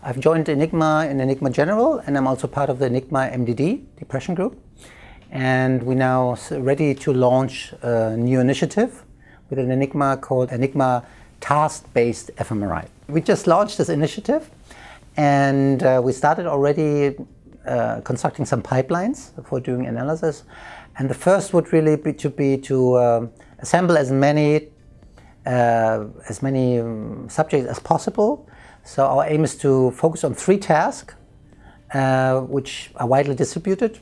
I've joined ENIGMA in ENIGMA General, and I'm also part of the ENIGMA MDD depression group. And we're now ready to launch a new initiative with an ENIGMA called ENIGMA Task-based fMRI. We just launched this initiative, and we started already constructing some pipelines for doing analysis. And the first would really be to assemble as many subjects as possible. So our aim is to focus on 3 tasks, which are widely distributed: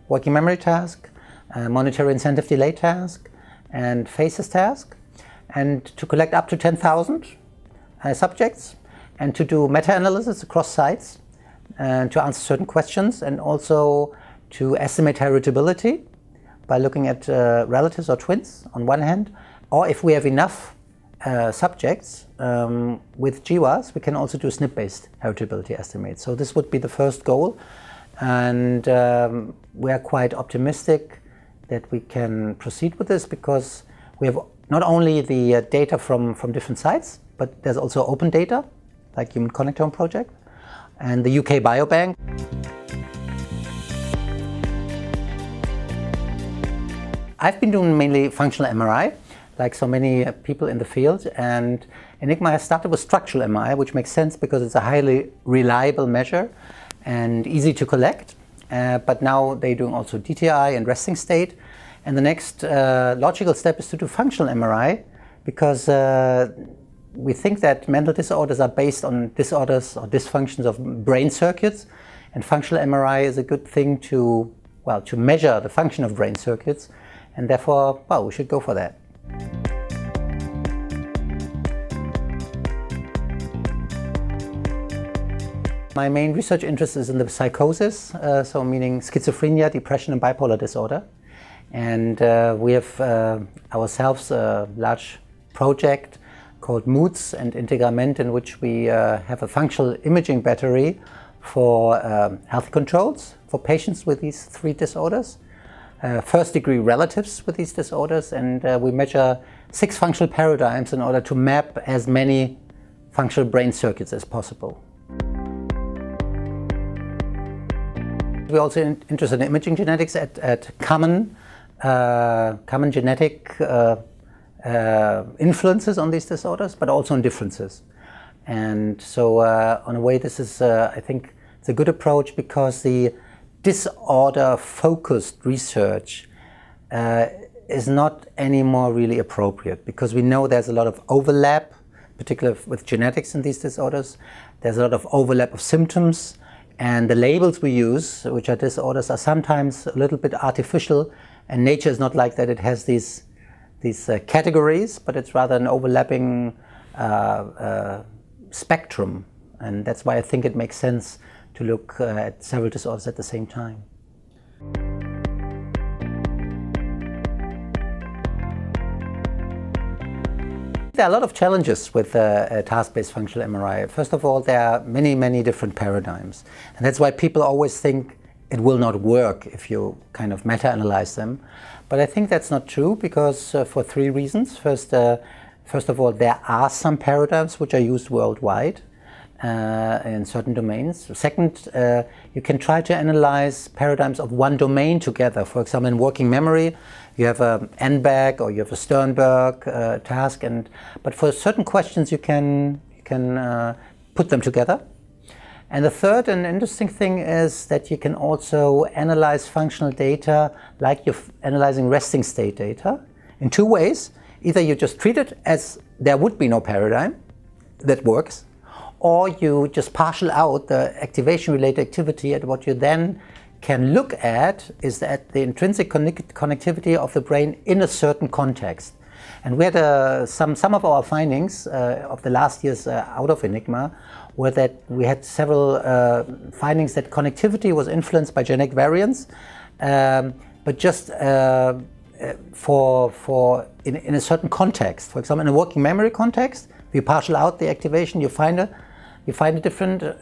working memory task, monetary incentive delay task, and phases task, and to collect up to 10,000 subjects, and to do meta-analysis across sites, and to answer certain questions, and also to estimate heritability by looking at relatives or twins on one hand, or if we have enough subjects with GWAS, we can also do SNP-based heritability estimates. So this would be the first goal, and we are quite optimistic that we can proceed with this because we have not only the data from different sites, but there's also open data, like Human Connectome Project, and the UK Biobank. I've been doing mainly functional MRI, like so many people in the field, and ENIGMA has started with structural MRI, which makes sense because it's a highly reliable measure and easy to collect. But now they're doing also DTI and resting state. And the next logical step is to do functional MRI, because we think that mental disorders are based on disorders or dysfunctions of brain circuits, and functional MRI is a good thing to measure the function of brain circuits, and therefore, we should go for that. My main research interest is in the psychosis, so meaning schizophrenia, depression, and bipolar disorder. And we have ourselves a large project called MOODS and INTEGRAMENT, in which we have a functional imaging battery for health controls for patients with these 3 disorders. First-degree relatives with these disorders, and we measure 6 functional paradigms in order to map as many functional brain circuits as possible. We're also interested in imaging genetics at common genetic influences on these disorders, but also on differences. And so, in a way, this is, I think, it's a good approach because the disorder-focused research is not anymore really appropriate, because we know there's a lot of overlap, particularly with genetics in these disorders. There's a lot of overlap of symptoms, and the labels we use, which are disorders, are sometimes a little bit artificial, and nature is not like that. It has these categories, but it's rather an overlapping spectrum, and that's why I think it makes sense to look at several disorders at the same time. There are a lot of challenges with task-based functional MRI. First of all, there are many different paradigms, and that's why people always think it will not work if you kind of meta-analyze them. But I think that's not true, because for 3 reasons. First of all, there are some paradigms which are used worldwide in certain domains. Second, you can try to analyze paradigms of one domain together. For example, in working memory, you have a NBAC or you have a Sternberg task, but for certain questions you can put them together. And the third and interesting thing is that you can also analyze functional data like you're analyzing resting state data in 2 ways. Either you just treat it as there would be no paradigm that works, or you just partial out the activation-related activity, and what you then can look at is that the intrinsic connectivity of the brain in a certain context. And we had some of our findings of the last years out of ENIGMA were that we had several findings that connectivity was influenced by genetic variants, but just in a certain context. For example, in a working memory context, if you partial out the activation, you find a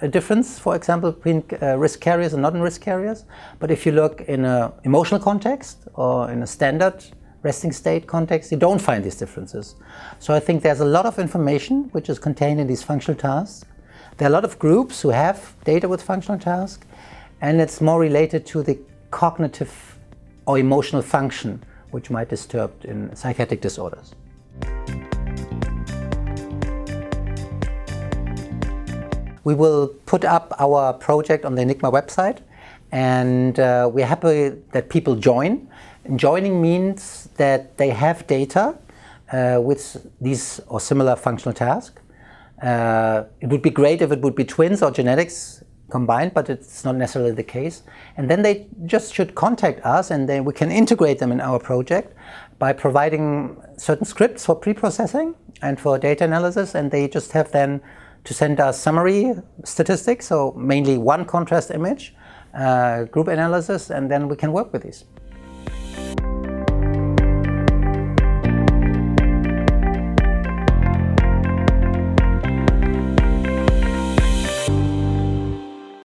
difference, for example, between risk carriers and non-risk carriers. But if you look in an emotional context or in a standard resting state context, you don't find these differences. So I think there's a lot of information which is contained in these functional tasks. There are a lot of groups who have data with functional task, and it's more related to the cognitive or emotional function, which might disturb in psychiatric disorders. We will put up our project on the ENIGMA website, and we're happy that people join. And joining means that they have data with these or similar functional tasks. It would be great if it would be twins or genetics combined, but it's not necessarily the case. And then they just should contact us, and then we can integrate them in our project by providing certain scripts for pre-processing and for data analysis, and they just have then to send us summary statistics, so mainly one contrast image, group analysis, and then we can work with these.